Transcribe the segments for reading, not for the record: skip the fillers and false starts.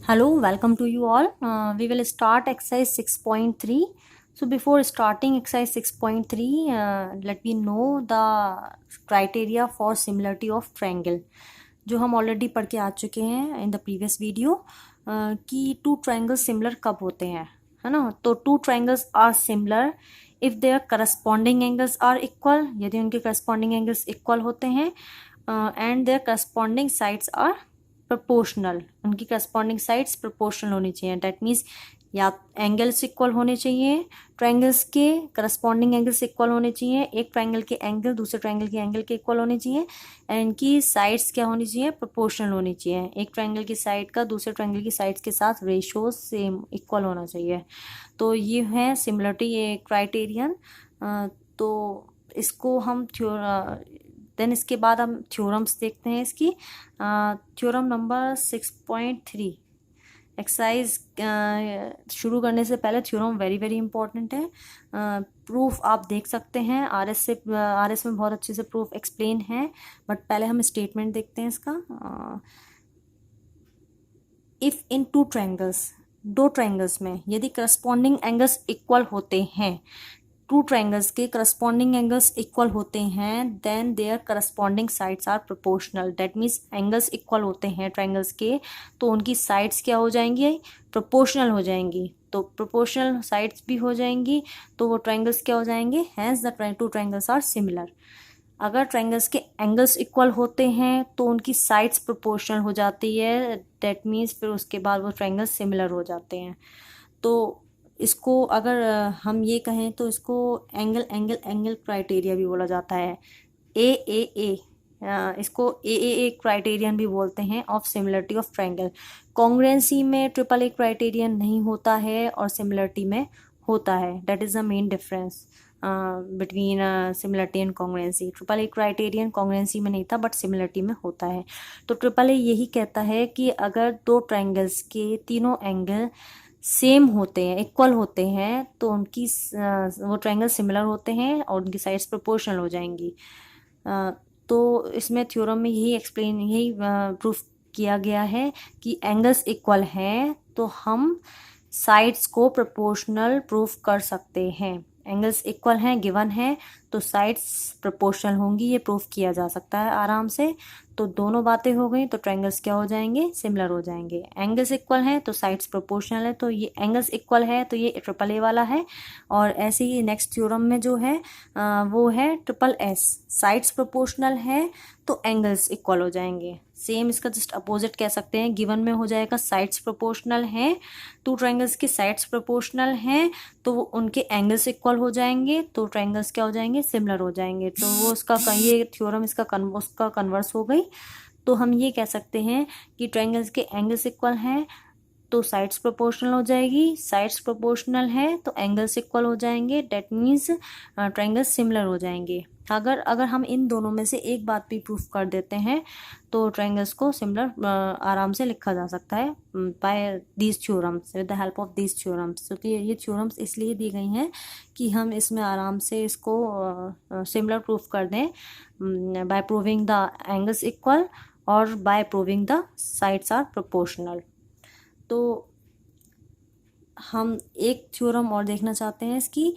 Hello, welcome to you all. We will start exercise 6.3. So before starting exercise 6.3, let me know the criteria for similarity of triangle, जो हम already पढ़ के आ चुके हैं in the previous video कि two triangles similar कब होते हैं, है ना। तो two triangles are similar if their corresponding angles are equal, यदि उनके करस्पॉन्डिंग एंगल्स इक्वल होते हैं, and their corresponding sides are proportional, उनकी करस्पॉन्डिंग साइड्स प्रोपोर्शनल होनी चाहिए। डैट मीन्स या एंगल्स इक्वल होने चाहिए, ट्रायंगल्स के करस्पॉन्डिंग एंगल्स इक्वल होने चाहिए, एक ट्रायंगल के एंगल दूसरे ट्रायंगल के एंगल के इक्वल होने चाहिए, एंड इनकी साइड्स क्या होनी चाहिए, प्रोपोर्शनल होनी चाहिए। एक ट्रायंगल की साइड का दूसरे ट्रायंगल की साइड्स के साथ रेशियो सेम इक्वल होना चाहिए। तो ये है सिमिलरिटी, ये क्राइटेरियन। तो इसको हम देन इसके बाद हम थ्योरम्स देखते हैं इसकी। Theorem number 6.3। एक्सरसाइज शुरू करने से पहले थ्योरम वेरी वेरी इंपॉर्टेंट है। प्रूफ आप देख सकते हैं, आरएस में बहुत अच्छे से प्रूफ एक्सप्लेन है, बट पहले हम स्टेटमेंट देखते हैं इसका। इफ़ इन टू ट्रायंगल्स, दो ट्रायंगल्स में यदि करस्पॉन्डिंग एंगल्स इक्वल होते हैं, टू ट्रायंगल्स के करस्पॉन्डिंग एंगल्स इक्वल होते हैं, then their corresponding sides are proportional. That means angles equal होते हैं ट्रायंगल्स के, तो उनकी साइड्स क्या हो जाएंगी, प्रोपोर्शनल हो जाएंगी। तो प्रोपोर्शनल साइड्स भी हो जाएंगी तो वो ट्रायंगल्स क्या हो जाएंगे, hence the two triangles are similar. अगर ट्रायंगल्स के एंगल्स इक्वल होते हैं तो उनकी साइड्स प्रोपोर्शनल हो जाती है। दैट मीन्स फिर उसके बाद वो ट्रायंगल्स सिमिलर हो जाते हैं। तो इसको अगर हम ये कहें तो इसको एंगल एंगल एंगल क्राइटेरिया भी बोला जाता है। ए इसको ए क्राइटेरियन भी बोलते हैं of similarity of triangle. Congruency में ट्रिपल ए क्राइटेरियन नहीं होता है और सिमिलरिटी में होता है। That is the main difference between similarity and congruency. Triple A criterion congruency में नहीं था बट सिमिलरिटी में होता है। तो ट्रिपल ए यही कहता है कि अगर दो ट्रायंगल्स के तीनों एंगल सेम होते हैं, इक्वल होते हैं, तो उनकी वो ट्रायंगल सिमिलर होते हैं और उनकी साइड्स प्रोपोर्शनल हो जाएंगी। तो इसमें थ्योरम में यही प्रूफ किया गया है कि एंगल्स इक्वल हैं तो हम साइड्स को प्रोपोर्शनल प्रूफ कर सकते हैं। एंगल्स इक्वल हैं, गिवन है, तो साइड्स प्रोपोर्शनल होंगी, ये प्रूफ किया जा सकता है आराम से। तो दोनों बातें हो गई, तो ट्रायंगल्स क्या हो जाएंगे, सिमिलर हो जाएंगे। एंगल्स इक्वल हैं तो साइड्स प्रोपोर्शनल है, तो ये एंगल्स इक्वल है तो ये ट्रिपल ए वाला है। और ऐसे ही नेक्स्ट थ्योरम में जो है वो है ट्रिपल एस। साइड्स प्रोपोर्शनल है तो एंगल्स इक्वल हो जाएंगे। सेम इसका जस्ट अपोजिट कह सकते हैं, गिवन में हो जाएगा साइड्स प्रोपोर्शनल हैं, टू ट्रायंगल्स की साइड्स प्रोपोर्शनल हैं तो वो उनके एंगल्स इक्वल हो जाएंगे, तो ट्रायंगल्स क्या हो जाएंगे, सिमिलर हो जाएंगे। तो वो उसका ये थ्योरम उसका कन्वर्स हो गई। तो हम ये कह सकते हैं कि ट्रायंगल्स के एंगल्स इक्वल हैं तो साइड्स प्रोपोर्शनल हो जाएगी, साइड्स प्रोपोर्शनल है तो एंगल्स इक्वल हो जाएंगे। डेट मीन्स ट्रायंगल्स सिमिलर हो जाएंगे। अगर हम इन दोनों में से एक बात भी प्रूफ कर देते हैं तो ट्रायंगल्स को सिमिलर आराम से लिखा जा सकता है by these theorems, with the help of these theorems. क्योंकि ये थ्योरम्स इसलिए दी गई हैं कि हम इसमें आराम से इसको सिमिलर प्रूफ कर दें by proving the angles equal और by proving the sides are proportional. तो हम एक थ्योरम और देखना चाहते हैं इसकी,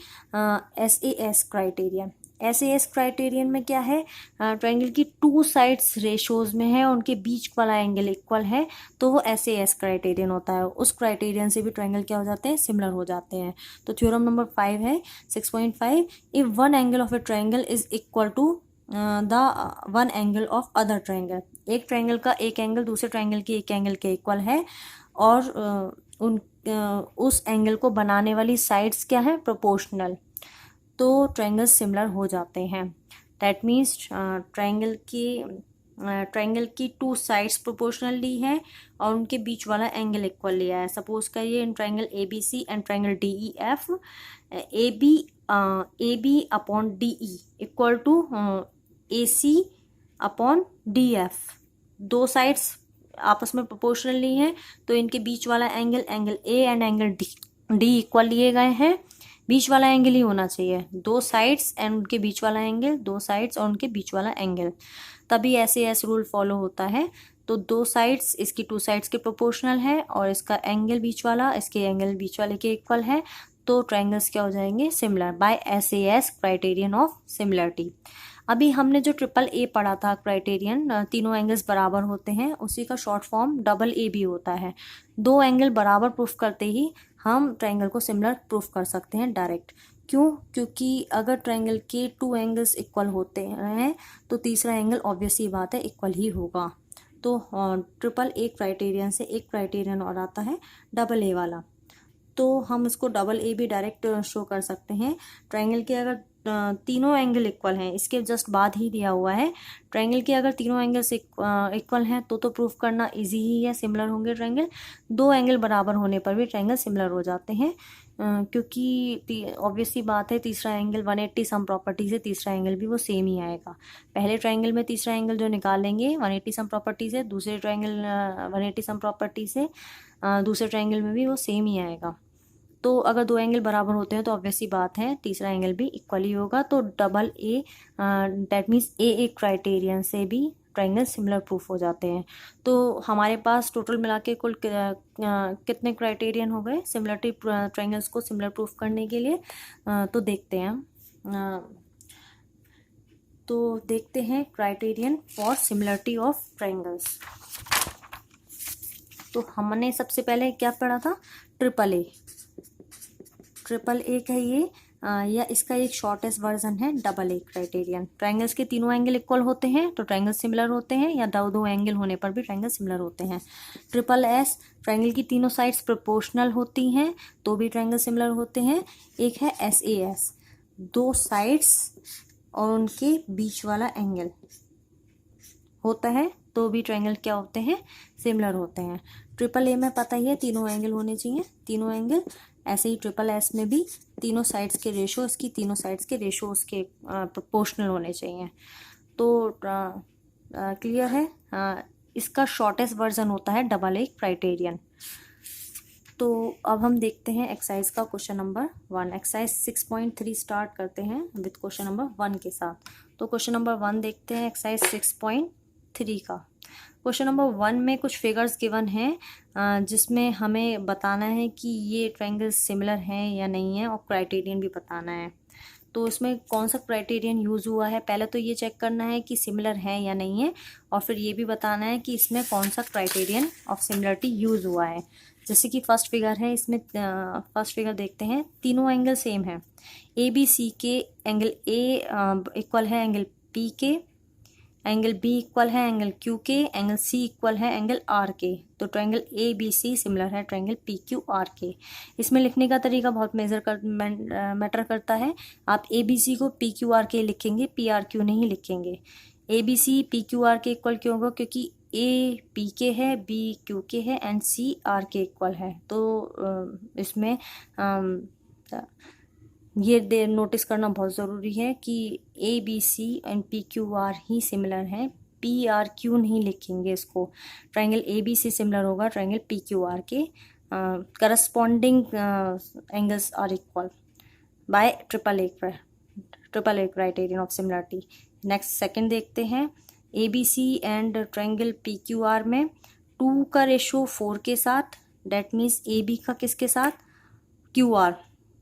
SAS क्राइटेरियन। SAS क्राइटेरियन में क्या है, ट्रायंगल की टू साइड्स रेशोज में है, उनके बीच वाला एंगल इक्वल है, तो वो SAS क्राइटेरियन होता है। उस क्राइटेरियन से भी ट्रायंगल क्या हो जाते हैं, सिमिलर हो जाते हैं। तो थ्योरम नंबर 5 है 6.5। If one angle of a triangle is equal to the one angle of other triangle, एक ट्रायंगल का एक एंगल दूसरे ट्रायंगल के एक एंगल के इक्वल है और उस एंगल को बनाने वाली साइड्स क्या है, प्रोपोर्शनल, तो ट्रायंगल्स सिमिलर हो जाते हैं। दैट मीन्स ट्रायंगल की टू साइड्स प्रोपोर्शनल ली है और उनके बीच वाला एंगल इक्वल लिया है। सपोज करिए in triangle ABC and triangle DEF, AB upon DE equal to AC upon DF। दो साइड्स आपस में प्रोपोर्शनल ली हैं तो इनके बीच वाला angle A and angle D equal लिए गए हैं। बीच वाला एंगल ही होना चाहिए, दो साइड्स एंड उनके बीच वाला एंगल, दो साइड्स और उनके बीच वाला एंगल, तभी ऐसे रूल फॉलो होता है। तो दो साइड्स इसकी टू साइड्स के प्रोपोर्शनल है और इसका एंगल बीच वाला इसके एंगल बीच वाले के इक्वल है, तो ट्रायंगल्स क्या हो जाएंगे, similar, by SAS criterion of similarity. अभी हमने जो ट्रिपल ए पढ़ा था क्राइटेरियन, तीनों एंगल्स बराबर होते हैं, उसी का शॉर्ट फॉर्म डबल ए भी होता है। दो एंगल बराबर प्रूफ करते ही हम ट्रायंगल को सिमिलर प्रूफ कर सकते हैं डायरेक्ट। क्यों? क्योंकि अगर ट्रायंगल के टू एंगल्स इक्वल होते हैं तो तीसरा एंगल ऑब्वियस ही बात है इक्वल ही होगा। तो ट्रिपल ए क्राइटेरियन से एक क्राइटेरियन और आता है डबल ए वाला, तो हम इसको डबल ए भी डायरेक्ट शो कर सकते हैं। ट्रायंगल के अगर तीनों एंगल इक्वल हैं, इसके जस्ट बाद ही दिया हुआ है, ट्रायंगल के अगर तीनों एंगल्स इक्वल हैं तो प्रूफ करना इजी ही है, सिमिलर होंगे ट्रायंगल। दो एंगल बराबर होने पर भी ट्रायंगल सिमिलर हो जाते हैं, क्योंकि ऑब्वियस सी बात है तीसरा एंगल 180 सम प्रॉपर्टी से तीसरा एंगल भी वो सेम ही आएगा। पहले ट्रायंगल में तीसरा एंगल जो निकालेंगे 180 सम प्रॉपर्टी से, दूसरे ट्रायंगल 180 सम प्रॉपर्टी से दूसरे ट्रायंगल में भी वो सेम ही आएगा। तो अगर दो एंगल बराबर होते हैं तो ऑब्वियस सी बात है तीसरा एंगल भी इक्वल ही होगा। तो double A that means A criterion से भी ट्रायंगल सिमिलर प्रूफ हो जाते हैं। तो हमारे पास टोटल मिला के कुल कितने क्राइटेरियन हो गए सिमिलरिटी ट्रायंगल्स को सिमिलर प्रूफ करने के लिए? तो देखते हैं criterion for similarity of triangles. तो हमने सबसे पहले क्या पढ़ा था, ट्रिपल ए का ये या इसका एक शॉर्टेस्ट वर्जन है डबल ए क्राइटेरियन। ट्रायंगल्स के तीनों एंगल इक्वल होते हैं तो ट्रायंगल सिमिलर होते हैं, या दो एंगल होने पर भी ट्रायंगल सिमिलर होते हैं। ट्रिपल एस, ट्रायंगल की तीनों साइड्स प्रोपोर्शनल होती हैं तो भी ट्रायंगल सिमिलर होते हैं। एक है SAS, दो साइड्स और उनके बीच वाला एंगल होता है तो भी ट्रायंगल क्या होते हैं, सिमिलर होते हैं। ट्रिपल ए में पता ही है तीनों एंगल होने चाहिए, तीनों एंगल। ऐसे ही ट्रिपल एस में भी तीनों साइड्स के रेशो उसके प्रोपोर्शनल होने चाहिए। तो क्लियर है, इसका शॉर्टेस्ट वर्जन होता है डबल ए क्राइटेरियन। तो अब हम देखते हैं एक्सरसाइज का क्वेश्चन नंबर 1। एक्सरसाइज 6.3 स्टार्ट करते हैं विद क्वेश्चन नंबर 1 के साथ। तो क्वेश्चन नंबर 1 देखते हैं एक्सरसाइज 6.3 का। क्वेश्चन नंबर 1 में कुछ फिगर्स गिवन हैं जिसमें हमें बताना है कि ये ट्रायंगल सिमिलर हैं या नहीं है और क्राइटेरियन भी बताना है। तो इसमें कौन सा क्राइटेरियन यूज़ हुआ है, पहले तो ये चेक करना है कि सिमिलर है या नहीं है, और फिर ये भी बताना है कि इसमें कौन सा क्राइटेरियन ऑफ सिमिलरिटी यूज़ हुआ है। जैसे कि फर्स्ट फिगर है, इसमें फर्स्ट फिगर देखते हैं, तीनों एंगल सेम है। ABC के एंगल A इक्वल है एंगल P के, एंगल B इक्वल है एंगल Q के, एंगल C इक्वल है एंगल R के। तो ट्रायंगल ABC सिमिलर है ट्रायंगल PQR के। इसमें लिखने का तरीका बहुत मैटर करता है। आप ABC को PQR के लिखेंगे, PRQ नहीं लिखेंगे। ABC PQR के इक्वल क्यों होगा? क्योंकि A P के है, B Q के है एंड C R के इक्वल है। तो इसमें ये नोटिस करना बहुत ज़रूरी है कि ABC एंड PQR ही सिमिलर हैं, PRQ नहीं लिखेंगे इसको। ट्रायंगल ABC सिमिलर होगा ट्रायंगल PQR के। Corresponding angles are equal by triple A criterion of similarity. Next second देखते हैं, ABC एंड ट्रायंगल PQR में 2 का रेशो 4 के साथ, डेट मीन्स AB का किसके साथ, QR।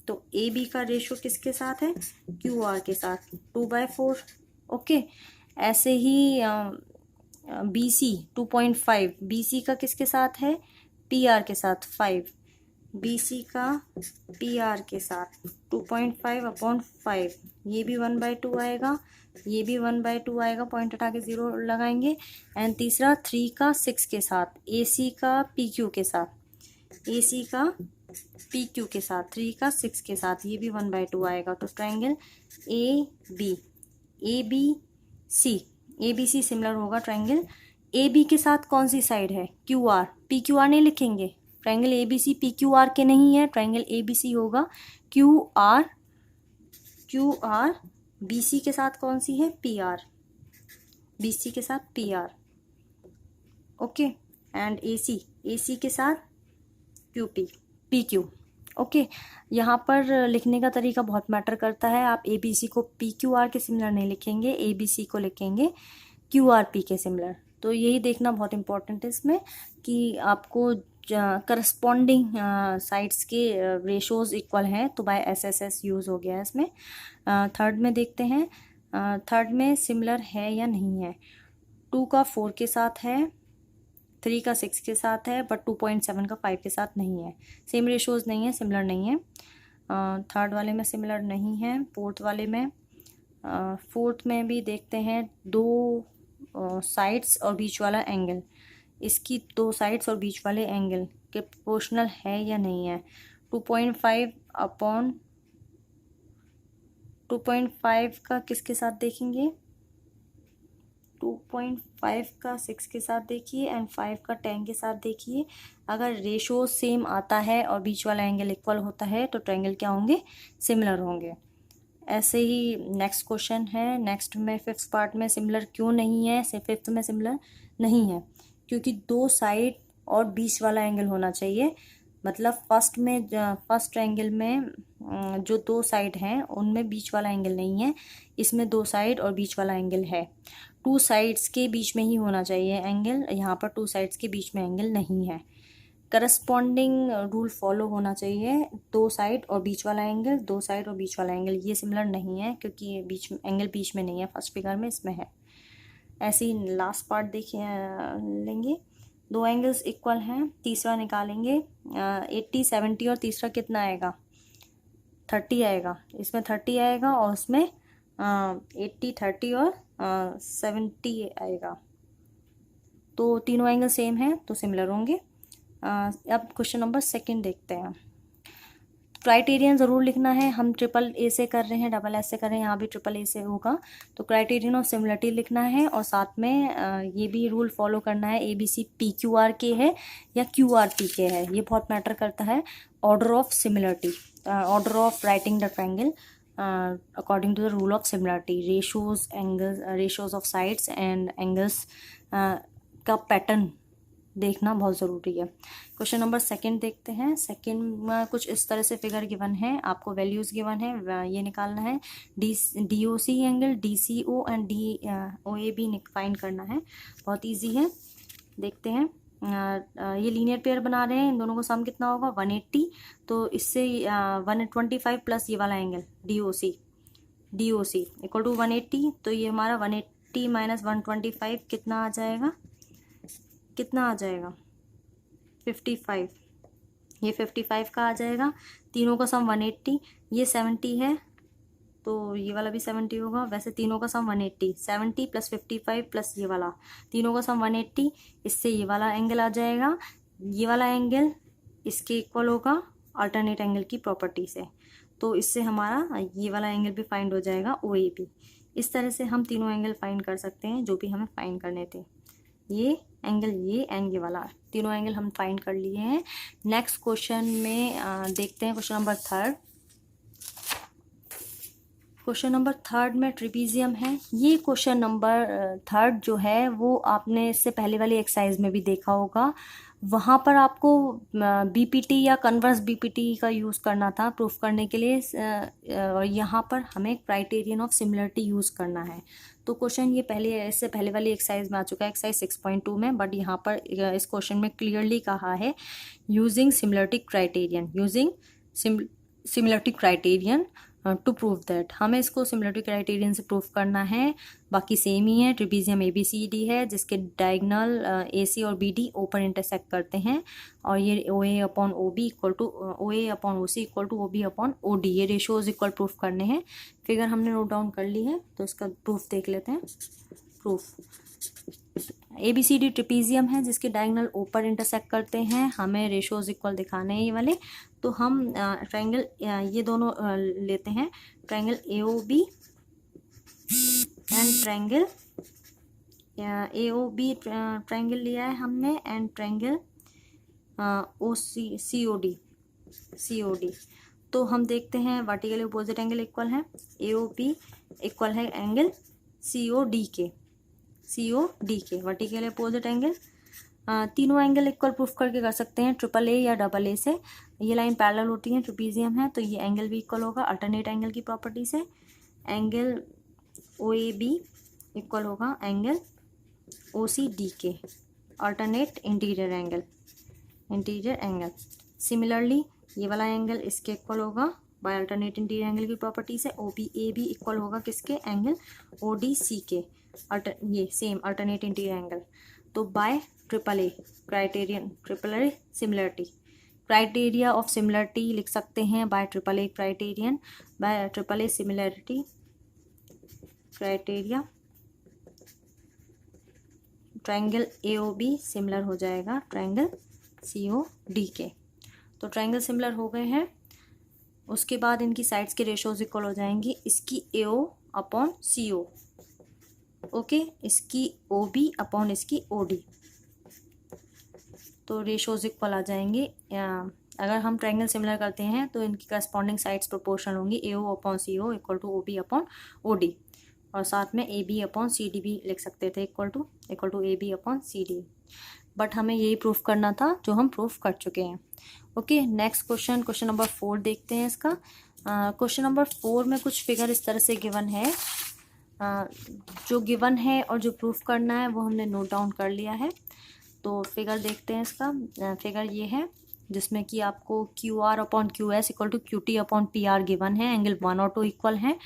तो AB का रेशो किसके साथ है, QR के साथ, 2/4। ओके, ऐसे ही BC 2.5, BC का किसके साथ है, PR के साथ 5, BC का PR के साथ 2.5/5, ये भी 1/2 आएगा, ये भी 1/2 आएगा, पॉइंट हटा के 0 लगाएंगे। एंड तीसरा 3 का 6 के साथ, AC का PQ के साथ, AC का PQ के साथ, 3 का 6 के साथ, ये भी 1/2 आएगा। तो ट्रायंगल ABC सिमिलर होगा ट्रायंगल AB के साथ। कौन सी साइड है, QR, PQR नहीं लिखेंगे। ट्रायंगल ABC PQR के नहीं है, ट्रायंगल ABC होगा QR। BC के साथ कौन सी है, PR, BC के साथ PR। ओके, एंड AC के साथ PQ। ओके, यहाँ पर लिखने का तरीका बहुत मैटर करता है। आप ABC को PQR के सिमिलर नहीं लिखेंगे, ABC को लिखेंगे QRP के सिमिलर। तो यही देखना बहुत इम्पोर्टेंट है इसमें कि आपको करस्पॉन्डिंग साइड्स के रेशोज़ इक्वल हैं, तो बाय SSS यूज़ हो गया है इसमें। थर्ड में देखते हैं, थर्ड में सिमिलर है या नहीं है। 2 का 4 के साथ है, 3 का 6 के साथ है, बट 2.7 का 5 के साथ नहीं है। सेम रेशोज़ नहीं है, सिमिलर नहीं है। थर्ड वाले में सिमिलर नहीं है। फोर्थ वाले में, फोर्थ में भी देखते हैं 2 साइड्स और बीच वाला एंगल, इसकी 2 साइड्स और बीच वाले एंगल के प्रोपोर्शनल है या नहीं है। 2.5 का किसके साथ देखेंगे, 2.5 का 6 के साथ देखिए एंड 5 का 10 के साथ देखिए। अगर रेशो सेम आता है और बीच वाला एंगल इक्वल होता है तो ट्रायंगल क्या होंगे, सिमिलर होंगे। ऐसे ही नेक्स्ट क्वेश्चन है, नेक्स्ट में फिफ्थ पार्ट में सिमिलर क्यों नहीं है, फिफ्थ में सिमिलर नहीं है क्योंकि 2 साइड और बीच वाला एंगल होना चाहिए। मतलब फर्स्ट एंगल में जो 2 साइड हैं उनमें बीच वाला एंगल नहीं है, इसमें 2 साइड और बीच वाला एंगल है। 2 साइड्स के बीच में ही होना चाहिए एंगल, यहाँ पर 2 साइड्स के बीच में एंगल नहीं है। करस्पॉन्डिंग रूल फॉलो होना चाहिए, 2 साइड और बीच वाला एंगल, 2 साइड और बीच वाला एंगल, ये सिमिलर नहीं है क्योंकि ये एंगल बीच में नहीं है, फर्स्ट फिगर में इसमें है। ऐसे ही लास्ट पार्ट देखिए लेंगे, 2 एंगल्स इक्वल हैं, तीसरा निकालेंगे 80 70 और तीसरा कितना आएगा 30 आएगा, इसमें 30 आएगा और उसमें 80 30 और 70 आएगा। तो तीनों एंगल सेम है तो सिमिलर होंगे। अब क्वेश्चन नंबर 2 देखते हैं। क्राइटेरियन ज़रूर लिखना है, हम AAA से कर रहे हैं, SS से कर रहे हैं, यहाँ भी AAA से होगा। तो क्राइटेरियन ऑफ सिमिलरिटी लिखना है और साथ में ये भी रूल फॉलो करना है, ABC PQRK है या QRPK है, ये बहुत मैटर करता है। Order of similarity, order of writing the triangle according to the rule of similarity, ratios angles, ratios of sides and angles का पैटर्न देखना बहुत ज़रूरी है। क्वेश्चन नंबर 2 देखते हैं। सेकंड में कुछ इस तरह से फिगर गिवन है, आपको वैल्यूज़ गिवन है, ये निकालना है। DOC angle, DCO and DOAB find करना है, बहुत इजी है। देखते हैं, ये लीनियर पेयर बना रहे हैं, इन दोनों को सम कितना होगा 180, तो इससे 125 प्लस ये वाला एंगल DOC इक्वल टू 180, तो ये हमारा 180 माइनस 125 कितना आ जाएगा, 55, ये 55 का आ जाएगा। तीनों का सम 180, ये 70 है तो ये वाला भी 70 होगा। वैसे तीनों का सम 180, 70 प्लस 55 प्लस ये वाला, तीनों का सम 180, इससे ये वाला एंगल आ जाएगा। ये वाला एंगल इसके इक्वल होगा अल्टरनेट एंगल की प्रॉपर्टी से, तो इससे हमारा ये वाला एंगल भी फाइंड हो जाएगा OAB। इस तरह से हम तीनों एंगल फाइंड कर सकते हैं जो भी हमें फाइंड करने थे। ये एंगल, ये एंड ये वाला, तीनों एंगल हम फाइंड कर लिए हैं। नेक्स्ट क्वेश्चन में देखते हैं क्वेश्चन नंबर 3। क्वेश्चन नंबर 3 में ट्रिपीजियम है। ये क्वेश्चन नंबर 3 जो है वो आपने इससे पहले वाली एक्सरसाइज में भी देखा होगा, वहाँ पर आपको BPT या कन्वर्स BPT का यूज़ करना था प्रूफ करने के लिए, और यहाँ पर हमें क्राइटेरियन ऑफ सिमिलरिटी यूज़ करना है। तो क्वेश्चन ये इससे पहले वाली एक्सरसाइज में आ चुका है, एक्सरसाइज 6.2 में, बट यहाँ पर इस क्वेश्चन में क्लियरली कहा है using similarity criterion to prove that, हमें इसको सिमिलरिटी क्राइटेरियन से प्रूफ करना है। बाकी सेम ही है, ट्रिपीजियम ABCD है जिसके डायगोनल AC और BD ऊपर इंटरसेक्ट करते हैं, और ये OA upon OB equal to OA upon OC equal to OB upon OD, ये रेशोज इक्वल प्रूफ करने हैं। फिगर हमने नोट डाउन कर ली है तो इसका प्रूफ देख लेते हैं। प्रूफ, ABCD ट्रिपीजियम है जिसके डायगोनल ऊपर इंटरसेक्ट करते हैं, हमें रेशोज इक्वल दिखाने हैं ये वाले। तो हम ट्रायंगल ये दोनों लेते हैं, triangle AOB and triangle AOB triangle लिया है हमने, एंड ट्रायंगल COD। तो हम देखते हैं वर्टिकली अपोजिट एंगल इक्वल है, AOB इक्वल है एंगल COD के, वर्टिकली अपोजिट एंगल। तीनों एंगल इक्वल प्रूफ करके कर सकते हैं AAA या AA से। ये लाइन पैरेलल होती है, ट्रिपीजियम है तो ये एंगल भी इक्वल होगा अल्टरनेट एंगल की प्रॉपर्टी से। एंगल OAB इक्वल होगा angle OCDK, alternate interior angle. Similarly ये वाला एंगल इसके इक्वल होगा बाय अल्टरनेट इंटीरियर एंगल की प्रॉपर्टी से। OBAB इक्वल होगा किसके, एंगल ODC के, ये सेम अल्टरनेट इंटीरियर एंगल। तो by AAA criterion, AAA similarity, criteria of similarity लिख सकते हैं by AAA criterion, by AAA similarity criteria triangle AOB similar हो जाएगा ट्रायंगल COD के। तो ट्रायंगल सिमिलर हो गए हैं। उसके बाद इनकी साइड्स के रेशोज इक्वल हो जाएंगी, इसकी AO अपॉन CO, ओके, इसकी OB अपॉन इसकी OD। तो रेशोज इक्वल आ जाएंगे। अगर हम ट्रायंगल सिमिलर करते हैं तो इनकी करस्पॉन्डिंग साइड्स प्रोपोर्शनल होंगी, AO upon CO equal to OB upon OD, और साथ में AB अपॉन CD भी लिख सकते थे equal to AB upon CD। But हमें यही प्रूफ करना था जो हम प्रूफ कर चुके हैं। ओके, नेक्स्ट क्वेश्चन नंबर 4 देखते हैं इसका। क्वेश्चन नंबर 4 में कुछ फिगर इस तरह से गिवन है। जो गिवन है और जो प्रूफ करना है वो हमने नोट डाउन कर लिया है। तो फिगर देखते हैं इसका। फिगर ये है जिसमें कि आपको QR upon QS equal to QT upon PR given है, एंगल 1 और 2 इक्वल हैं।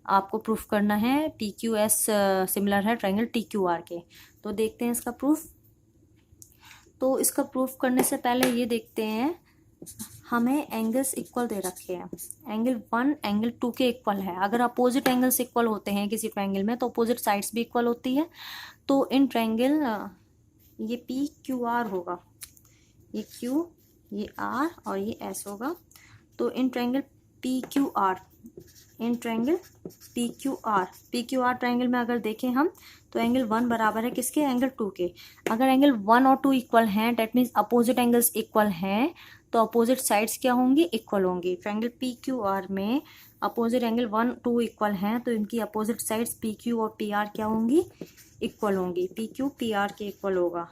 आपको प्रूफ करना है PQS सिमिलर है ट्रायंगल TQR के। तो देखते हैं इसका प्रूफ। तो इसका प्रूफ करने से पहले ये देखते हैं, हमें एंगल्स इक्वल दे रखे हैं, एंगल 1 एंगल 2 के इक्वल है। अगर अपोजिट एंगल्स इक्वल होते हैं किसी ट्रायंगल में तो अपोजिट साइड्स भी इक्वल होती है। तो इन ट्रायंगल ये PQR होगा, ये Q, ये R और ये S होगा। तो इन ट्रायंगल PQR ट्रायंगल में अगर देखें हम तो एंगल 1 बराबर है किसके, एंगल 2 के। अगर एंगल 1 और 2 इक्वल हैं that means opposite angles equal हैं, तो अपोजिट साइड्स क्या होंगी, इक्वल होंगी। ट्रायंगल PQR में अपोजिट एंगल 1 2 इक्वल हैं तो इनकी अपोजिट साइड्स PQ और PR क्या होंगी, इक्वल होंगी। PQ PR के इक्वल होगा।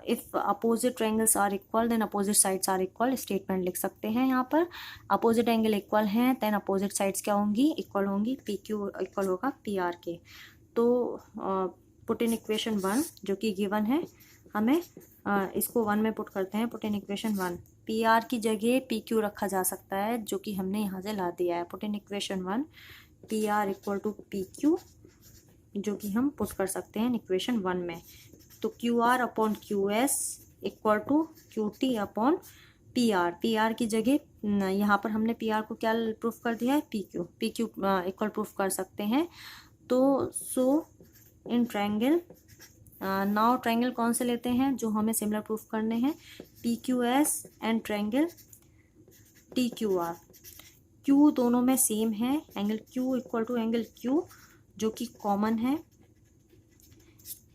If opposite triangles are equal then opposite sides are equal, statement लिख सकते हैं यहाँ पर। अपोजिट एंगल इक्वल हैं देन अपोजिट साइड्स क्या होंगी, इक्वल होंगी। PQ इक्वल होगा PR के। तो पुट इन इक्वेशन 1 जो कि गिवन है, हमें इसको 1 में पुट करते हैं। पुट इन इक्वेशन 1, PR की जगह PQ रखा जा सकता है जो कि हमने यहाँ से ला दिया है। Put in equation 1 PR equal to PQ जो कि हम पुट कर सकते हैं इक्वेशन 1 में। तो QR upon QS equal to QT upon PR की जगह यहाँ पर हमने PR को क्या प्रूफ कर दिया है, PQ इक्वल प्रूफ कर सकते हैं। तो सो इन ट्रायंगल नाउ ट्रायंगल कौन से लेते हैं जो हमें सिमिलर प्रूफ करने हैं, PQS and triangle TQR। Q दोनों में सेम है, angle Q equal to angle Q जो कि कॉमन है।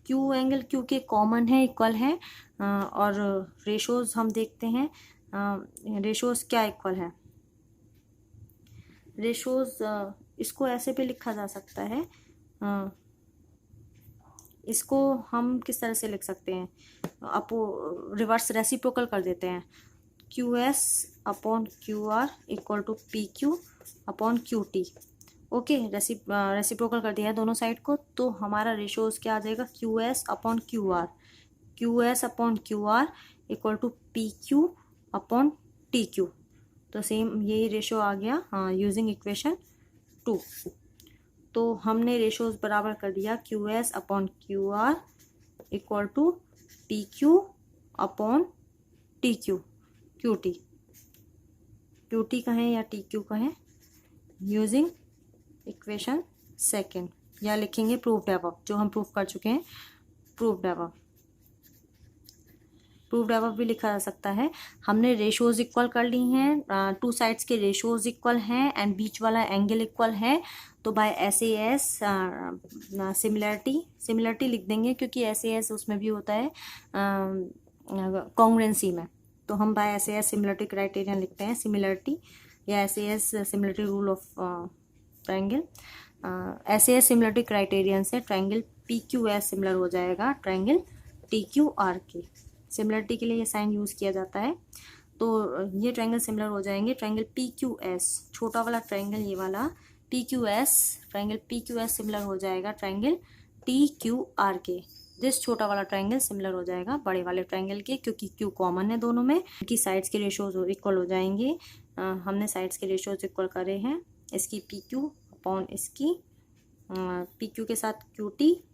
Q एंगल Q के कॉमन है, इक्वल है। और रेशोज हम देखते हैं, रेशोज क्या इक्वल है। रेशोज इसको ऐसे भी लिखा जा सकता है, इसको हम किस तरह से लिख सकते हैं, रिवर्स रेसिप्रोकल कर देते हैं। QS upon QR equal to PQ upon QT। Okay, reciprocal कर दिया है दोनों साइड को। तो हमारा रेशोज क्या आ जाएगा, QS upon QR equal to PQ upon TQ। तो सेम यही रेशो आ गया यूजिंग इक्वेशन 2। तो हमने रेशोज बराबर कर दिया, QS upon QR equal to PQ upon TQ, QT कहें या TQ कहें, यूजिंग इक्वेशन 2 या लिखेंगे प्रूव्ड अबव, जो हम प्रूफ कर चुके हैं। प्रूव्ड अबव भी लिखा जा सकता है। हमने रेशोज इक्वल कर ली हैं, 2 साइड्स के रेशोज इक्वल हैं एंड बीच वाला एंगल इक्वल है। तो बाय SAS सिमिलरिटी लिख देंगे क्योंकि SAS उसमें भी होता है कॉन्ग्रुएंसी में। तो हम बाय SAS सिमिलरिटी क्राइटेरियन लिखते हैं, सिमिलरिटी या SAS similarity rule of triangle. SAS similarity criterion से ट्रायंगल PQS सिमिलर हो जाएगा ट्रायंगल TQR के। सिमिलरिटी के लिए ये साइन यूज़ किया जाता है। तो ये ट्रायंगल सिमिलर हो जाएंगे ट्रायंगल PQS, छोटा वाला ट्रायंगल ये वाला ट्रायंगल PQS सिमिलर हो जाएगा ट्रायंगल TQR के। दिस छोटा वाला ट्रायंगल सिमिलर हो जाएगा बड़े वाले ट्रायंगल के, क्योंकि क्यू कॉमन है दोनों में, इनकी साइड्स के रेशियोज इक्वल हो जाएंगे। हमने साइड्स के रेशियोज इक्वल करे हैं, इसकी पी क्यू अपॉन इसकी पी क्यू के साथ Q T,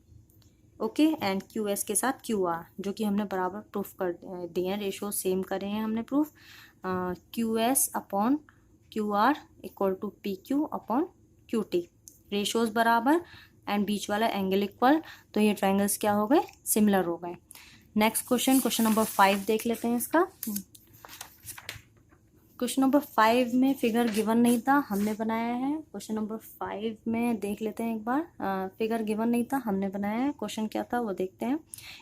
okay, and Q S के साथ क्यू आर, जो कि हमने बराबर प्रूफ कर दिए हैं, रेशियो सेम करे हैं हमने proof. Q S upon Q R equal to P Q upon Q T, ratios बराबर एंड बीच वाला एंगल इक्वल, तो ये ट्रायंगल्स क्या हो गए, सिमिलर हो गए। नेक्स्ट क्वेश्चन नंबर 5 देख लेते हैं इसका। क्वेश्चन नंबर 5 में फिगर गिवन नहीं था, हमने बनाया है। क्वेश्चन नंबर 5 में देख लेते हैं एक बार, फिगर गिवन नहीं था, हमने बनाया है। क्वेश्चन क्या था वो देखते हैं।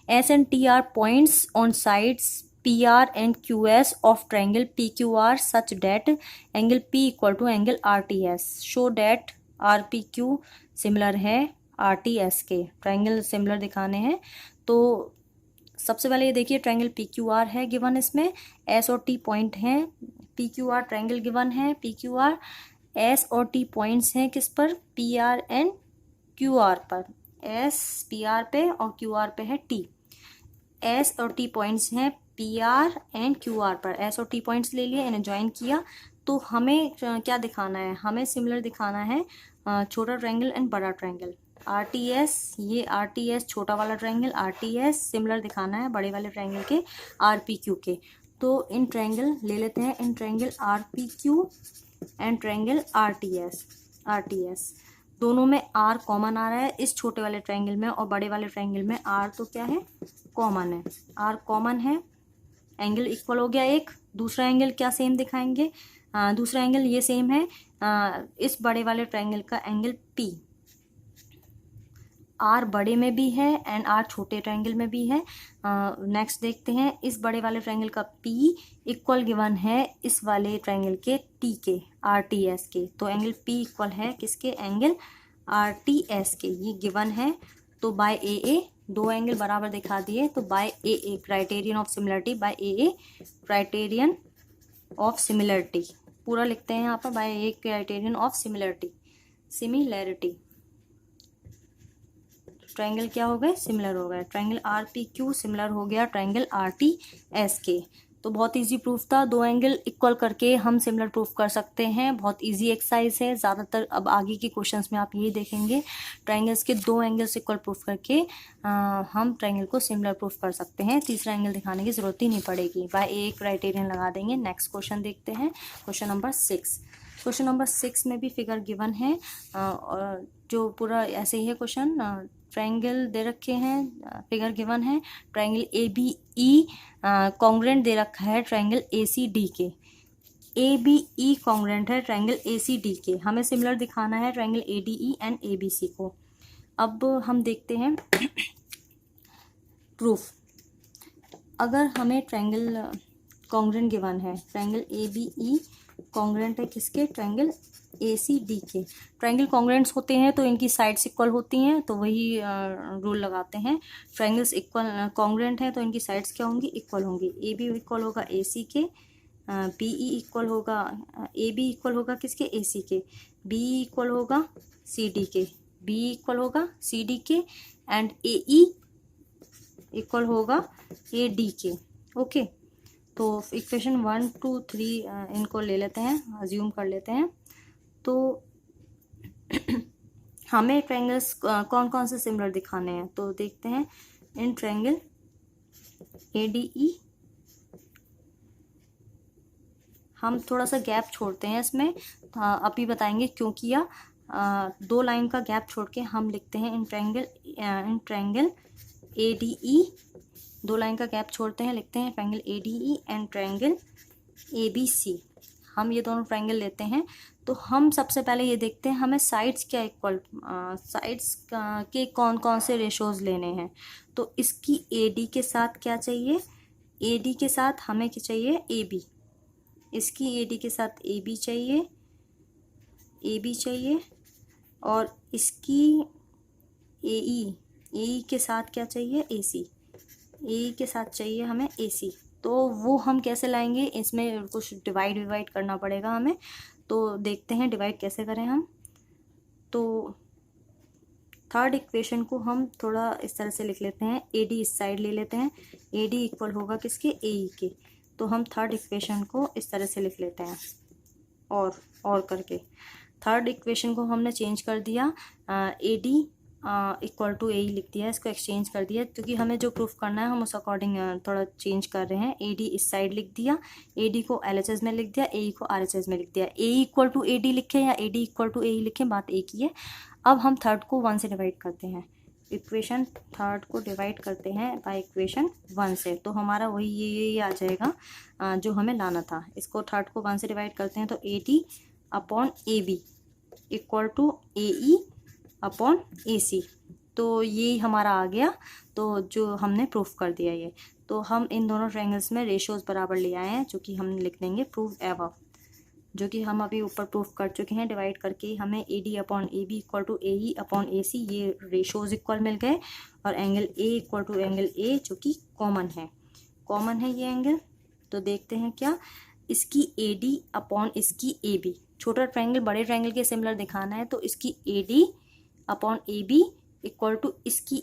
S and T are points on sides P R and Q S of triangle P Q R such that angle P equal to angle R T S, show that R P Q similar है R T S के। Triangle similar दिखाने हैं, तो सबसे पहले ये देखिए triangle P Q R है गिवन, इसमें एस और टी पॉइंट हैं, P Q R triangle given है, पी क्यू आर एस और टी पॉइंट्स हैं किस पर, P R and Q R पर, एस पी आर पे और क्यू आर पे है टी। एस और टी पॉइंट्स हैं P R and Q R पर, एस और टी पॉइंट्स ले लिए, इन्हें ज्वाइन किया, तो हमें क्या दिखाना है, हमें सिमिलर दिखाना है छोटा ट्रायंगल एंड बड़ा ट्रायंगल। आर टी एस, ये आर टी एस छोटा वाला triangle, are T S similar दिखाना है बड़े वाले ट्रायंगल के आर पी क्यू के। तो इन ट्रायंगल ले लेते हैं, in triangle R P Q and triangle are T S. Are T S दोनों में आर कॉमन आ रहा है इस छोटे वाले ट्रायंगल में और बड़े वाले ट्रायंगल में, आर तो क्या है, कॉमन है, आर कॉमन है, एंगल इक्वल हो गया एक। दूसरा एंगल क्या सेम दिखाएंगे, दूसरा एंगल ये सेम है इस बड़े वाले ट्रायंगल का एंगल पी, आर बड़े में भी है एंड आर छोटे ट्रायंगल में भी है। नेक्स्ट देखते हैं, इस बड़े वाले ट्रायंगल का पी इक्वल गिवन है इस वाले ट्रायंगल के टी के, आर टी एस के, तो एंगल पी इक्वल है किसके, एंगल आर टी एस के, ये गिवन है। तो बाय ए दो एंगल बराबर दिखा दिए, तो by A criterion of similarity, by A criterion of similarity, पूरा लिखते हैं यहाँ पर, by A criterion of similarity triangle क्या हो गए, सिमिलर हो गए। Triangle R P Q similar हो गया ट्रायंगल आर टी एस के। तो बहुत इजी प्रूफ था, दो एंगल इक्वल करके हम सिमिलर प्रूफ कर सकते हैं, बहुत इजी एक्सरसाइज है। ज़्यादातर अब आगे के क्वेश्चंस में आप यही देखेंगे, ट्रायंगल्स के दो एंगल्स इक्वल प्रूफ करके हम ट्रायंगल को सिमिलर प्रूफ कर सकते हैं, तीसरा एंगल दिखाने की ज़रूरत ही नहीं पड़ेगी, बाय ए क्राइटेरियन लगा देंगे। नेक्स्ट क्वेश्चन देखते हैं, क्वेश्चन नंबर 6। क्वेश्चन नंबर 6 में भी फिगर गिवन है, और जो पूरा ऐसे ही है क्वेश्चन, ट्रायंगल दे रखे हैं, फिगर गिवन है, triangle A B E congruent दे रखा है ट्रायंगल ए सी डी के, ए बी ई कॉन्ग्रेंट है ट्रायंगल ए सी डी के, हमें सिमिलर दिखाना है triangle A D E and A B C को। अब हम देखते हैं प्रूफ। अगर हमें ट्रायंगल कॉन्ग्रेंट गिवन है, triangle A B E congruent है किसके, ट्रायंगल ए सी डी के। ट्रायंगल कॉन्ग्रेंट्स होते हैं तो इनकी साइड्स इक्वल होती हैं, तो वही रूल लगाते हैं। ट्रायंगल्स इक्वल कॉन्ग्रेंट है तो इनकी साइड्स क्या होंगी, इक्वल होंगी। ए बी इक्वल होगा ए सी के, बी ई इक्वल होगा, ए बी इक्वल होगा किसके, ए सी के, बी इक्वल होगा सी डी के, बी इक्वल होगा सी डी के, एंड ए ई इक्वल होगा ए डी के। ओके, तो इक्वेशन 1 2 3 इनको ले लेते हैं, अज्यूम कर लेते हैं। तो हमें ट्रायंगल्स कौन कौन से सिमिलर दिखाने हैं, तो देखते हैं। इन ट्रायंगल ए डी ई हम थोड़ा सा गैप छोड़ते हैं इसमें, अभी बताएंगे क्यों किया। दो लाइन का गैप छोड़ के हम लिखते हैं इन ट्रायंगल ए डी ई, दो लाइन का गैप छोड़ते हैं, लिखते हैं triangle A D E and triangle A B C. हम ये दोनों ट्रायंगल लेते हैं, तो हम सबसे पहले ये देखते हैं हमें साइड्स क्या इक्वल, साइड्स के कौन कौन से रेशोज लेने हैं। तो इसकी ए डी के साथ क्या चाहिए, ए डी के साथ हमें क्या चाहिए, ए बी, इसकी ए डी के साथ ए बी चाहिए, ए बी चाहिए, और इसकी ए ई के साथ क्या चाहिए, ए सी, ए के साथ चाहिए हमें ए सी। तो वो हम कैसे लाएंगे, इसमें कुछ डिवाइड करना पड़ेगा हमें, तो देखते हैं डिवाइड कैसे करें हम। तो थर्ड इक्वेशन को हम थोड़ा इस तरह से लिख लेते हैं, AD इस साइड ले लेते हैं, AD इक्वल होगा किसके, AE के। तो हम थर्ड इक्वेशन को इस तरह से लिख लेते हैं, और करके थर्ड इक्वेशन को हमने चेंज कर दिया, AD इक्वल टू AE लिख दिया, इसको एक्सचेंज कर दिया, क्योंकि हमें जो प्रूफ करना है हम उस अकॉर्डिंग थोड़ा चेंज कर रहे हैं। AD इस साइड लिख दिया, AD को LHS में लिख दिया, AE को RHS में लिख दिया। AE इक्वल टू AD लिखें या AD इक्वल टू AE लिखें, बात एक ही है। अब हम थर्ड को 1 से डिवाइड करते हैं, इक्वेशन थर्ड को डिवाइड करते हैं बाय इक्वेशन 1 से, तो हमारा वही ये आ जाएगा जो हमें लाना था। इसको थर्ड को 1 से डिवाइड करते हैं तो AD upon AB equal to AE upon AC, तो ये हमारा आ गया। तो जो हमने प्रूफ कर दिया ये, तो हम इन दोनों ट्रायंगल्स में रेशियोज बराबर ले आए हैं, जो कि हम लिख देंगे प्रूफ एवं, जो कि हम अभी ऊपर प्रूफ कर चुके हैं। डिवाइड करके हमें AD upon AB equal to AE upon AC, ये रेशियोज इक्वल मिल गए, और angle A equal to angle A जो कि कॉमन है ये एंगल। तो देखते हैं क्या, इसकी AD अपॉन इसकी AB, छोटा ट्रायंगल बड़े ट्रायंगल के सिमिलर दिखाना है, तो इसकी AD upon AB equal to इसकी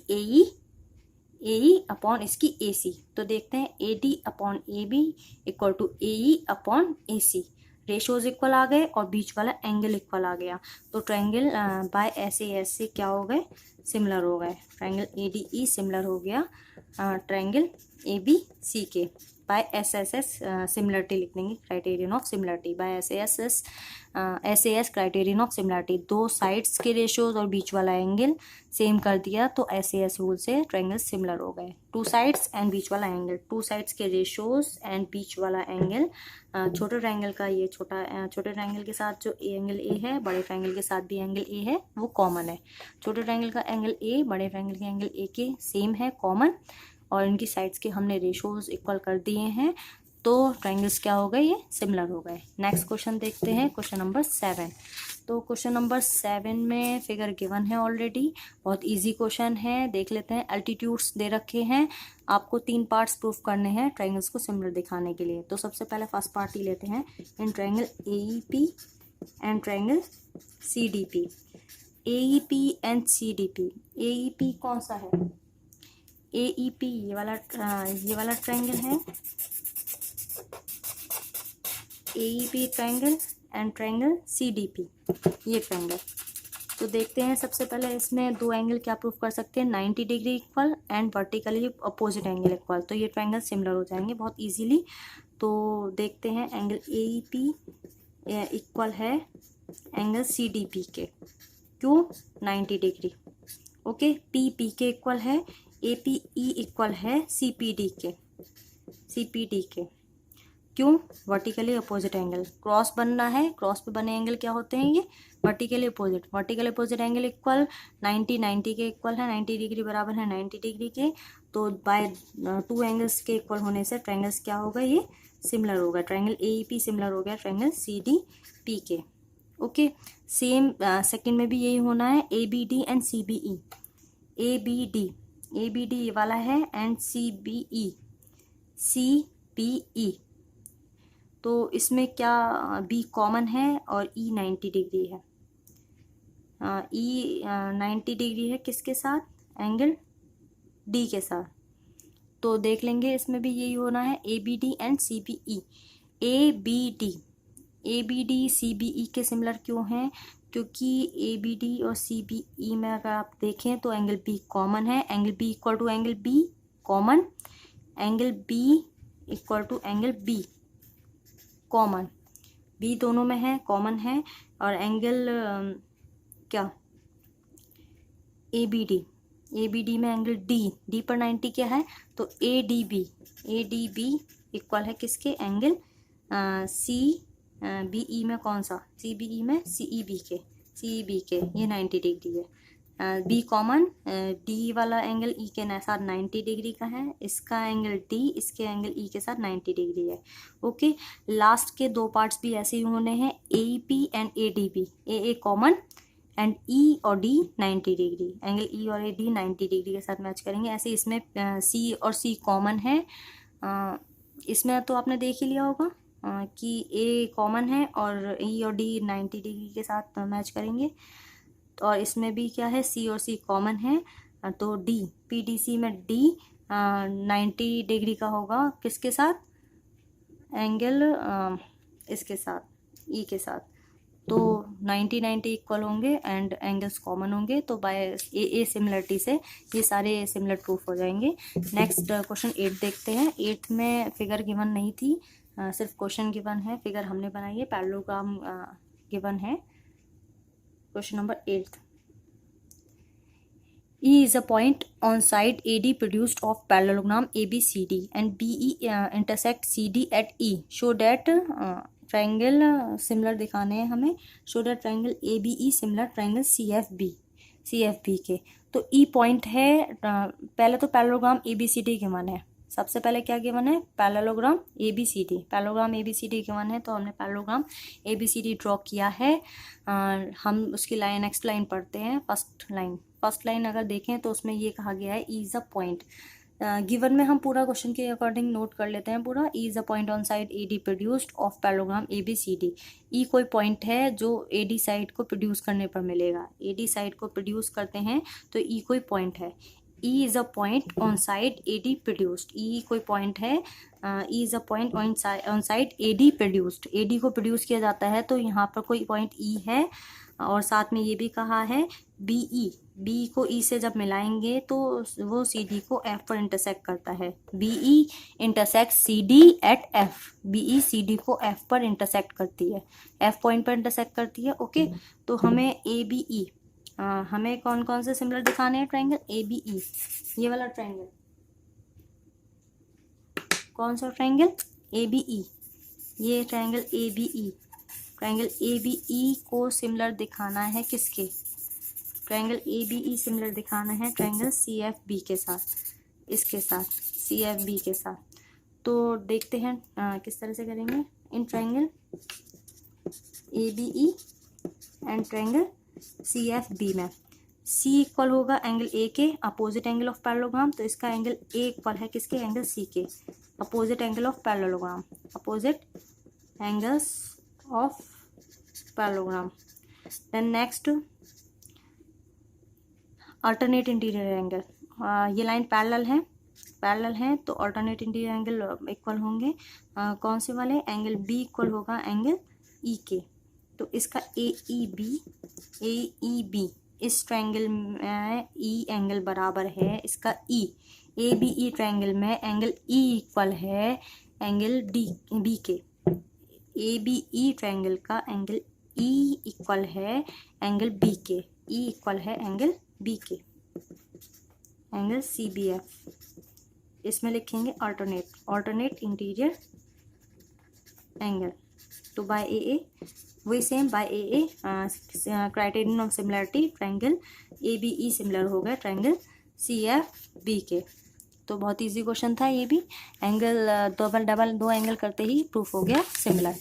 AE अपॉन इसकी AC। तो देखते हैं AD upon AB equal to AE upon AC, ratios इक्वल आ गए और बीच वाला एंगल इक्वल आ गया। तो ट्रायंगल बाय SAS से क्या हो गए, सिमिलर हो गए। ट्रायंगल ADE सिमिलर हो गया ट्रायंगल ABC के। बाय SSS सिमिलरिटी लिख देंगे, criterion of similarity, by SAS criterion of similarity, दो साइड्स के रेशियोज और बीच वाला एंगल सेम कर दिया, तो SAS रूल से ट्रायंगल सिमिलर हो गए। टू साइड्स एंड बीच वाला एंगल, टू साइड्स के रेशियोज एंड बीच वाला एंगल, छोटे ट्रायंगल का ये छोटे ट्रायंगल के साथ जो एंगल A है, बड़े ट्रायंगल के साथ भी एंगल A है, वो कॉमन है। छोटे ट्रायंगल का एंगल A बड़े ट्रायंगल के एंगल A के सेम है, कॉमन, और इनकी साइड्स के हमने रेशियोज इक्वल कर दिए हैं, तो ट्रायंगल्स क्या हो गए, ये सिमिलर हो गए। नेक्स्ट क्वेश्चन देखते हैं, क्वेश्चन नंबर 7। तो क्वेश्चन नंबर 7 में फिगर गिवन है ऑलरेडी, बहुत इजी क्वेश्चन है, देख लेते हैं। एल्टीट्यूड्स दे रखे हैं, आपको 3 पार्ट्स प्रूफ करने हैं ट्रायंगल्स को सिमिलर दिखाने के लिए। तो सबसे पहले फर्स्ट पार्ट ही लेते हैं, in triangle AEP and triangle CDP। AEP and CDP, AEP कौन सा है, AEP ये वाला ट्रायंगल है, AEP triangle and triangle CDP ये ट्रायंगल। तो देखते हैं, सबसे पहले इसमें दो एंगल क्या प्रूफ कर सकते हैं, 90 degree equal and vertically opposite angle equal, तो ये ट्रायंगल सिमिलर हो जाएंगे बहुत इजीली। तो देखते हैं, एंगल AEP इक्वल है एंगल CDP के, क्यों, 90 डिग्री, ओके। PP के इक्वल है, APE इक्वल है CPD के, क्यों, वर्टिकली अपोजिट एंगल, क्रॉस बनना है, क्रॉस पे बने एंगल क्या होते हैं, ये वर्टिकली अपोजिट एंगल इक्वल 90 के इक्वल है, 90 डिग्री बराबर है 90 डिग्री के। तो बाय 2 एंगल्स के इक्वल होने से ट्रायंगल्स क्या होगा, ये सिमिलर होगा। ट्रायंगल AEP सिमिलर हो गया ट्रायंगल CDP के, ओके। सेम सेकंड में भी यही होना है, ABD एंड CBE, ABD ये वाला है एंड CPE, तो इसमें क्या B कॉमन है और E 90 डिग्री है, E 90 डिग्री है किसके साथ, एंगल D के साथ। तो देख लेंगे, इसमें भी यही होना है, ABD and CBE। ABD CBE के सिमिलर क्यों हैं, क्योंकि ABD और CBE में अगर आप देखें तो एंगल B कॉमन है, angle B equal to angle B common, angle B equal to angle B common, B दोनों में है, कॉमन है। और एंगल क्या, ABD में एंगल D पर 90 क्या है, तो ADB इक्वल है किसके, एंगल CBE में कौन सा, CBE में CEB के, ये 90 डिग्री है। B कॉमन, D वाला एंगल E के साथ 90 डिग्री का है, इसका एंगल D इसके एंगल E के साथ 90 डिग्री है, ओके। लास्ट के 2 पार्ट्स भी ऐसे ही होने हैं, AEP and ADB, AA common and E और D 90 डिग्री, एंगल E और D 90 डिग्री के साथ मैच करेंगे। ऐसे इसमें C और C कॉमन है, इसमें तो आपने देख ही लिया होगा कि A कॉमन है और E और D 90 डिग्री के साथ मैच करेंगे। और इसमें भी क्या है, सी और सी कॉमन है, तो डी, PDC में डी 90 डिग्री का होगा किसके साथ, एंगल इसके साथ, ई के साथ, तो 90 इक्वल होंगे एंड एंगल्स कॉमन होंगे, तो बाय ए सिमिलरिटी से ये सारे सिमिलर प्रूफ हो जाएंगे। नेक्स्ट क्वेश्चन 8 देखते हैं। 8 में फिगर गिवन नहीं थी, सिर्फ क्वेश्चन गिवन है, फिगर हमने बनाई है, पैरेललोग्राम गिवन है। Question number 8, E is a point on side AD produced of parallelogram ABCD and BE intersect CD at E. Show that triangle similar दिखाने हैं हमें, show that triangle ABE similar triangle CFB के। तो E point है, पहले तो parallelogram ABCD given है, सबसे पहले क्या गिवन है, parallelogram ABCD, parallelogram ABCD given है, तो हमने पैरेललोग्राम ABCD ड्रॉ किया है। हम उसकी लाइन, नेक्स्ट लाइन पढ़ते हैं, फर्स्ट लाइन अगर देखें तो उसमें ये कहा गया है, E is a point, given में हम पूरा क्वेश्चन के अकॉर्डिंग नोट कर लेते हैं पूरा। E is a point on side AD produced of parallelogram ABCD। E कोई पॉइंट है जो AD साइड को प्रोड्यूस करने पर मिलेगा, AD साइड को प्रोड्यूस करते हैं तो E कोई पॉइंट है। E is a point on side AD produced, E कोई पॉइंट है, E is a point on side AD produced, AD को प्रोड्यूस किया जाता है, तो यहाँ पर कोई पॉइंट E है। और साथ में ये भी कहा है BE, B को E से जब मिलाएंगे तो वो CD को F पर इंटरसेक्ट करता है, BE intersect CD at F, BE CD को F पर इंटरसेक्ट करती है, F पॉइंट पर इंटरसेक्ट करती है। ओके, तो हमें ABE, हमें कौन कौन से सिमिलर दिखाने हैं, ट्रायंगल ABE, ये वाला ट्रायंगल, कौन सा ट्रायंगल, ABE, ये ट्रायंगल ABE, ट्रायंगल ABE को सिमिलर दिखाना है किसके, ट्रायंगल ABE सिमिलर दिखाना है ट्रायंगल CFB के साथ, इसके साथ CFB के साथ। तो देखते हैं किस तरह से करेंगे। In triangle ABE and triangle CFB में C इक्वल होगा एंगल A के, अपोजिट एंगल ऑफ पैरेललोग्राम, तो इसका एंगल A इक्वल है किसके, एंगल C के, opposite angle of parallelogram, opposite angles of parallelogram. Then next alternate interior angle, ये लाइन पैरेलल है तो अल्टरनेट इंटीरियर एंगल इक्वल होंगे, कौन से वाले, एंगल B इक्वल होगा एंगल E के, तो इसका AEB इस ट्रायंगल में E एंगल बराबर है इसका E, ABE ट्रायंगल में एंगल E इक्वल है एंगल B के, ABE ट्रायंगल का एंगल E इक्वल है एंगल B के, E इक्वल है एंगल B के, एंगल CBF, इसमें लिखेंगे अल्टरनेट इंटीरियर एंगल। तो बाय AA, वही same by AA criterion of similarity, triangle ABE similar हो गया ट्रायंगल CFB के। तो बहुत इजी क्वेश्चन था ये भी, एंगल दो एंगल करते ही प्रूफ हो गया सिमिलर।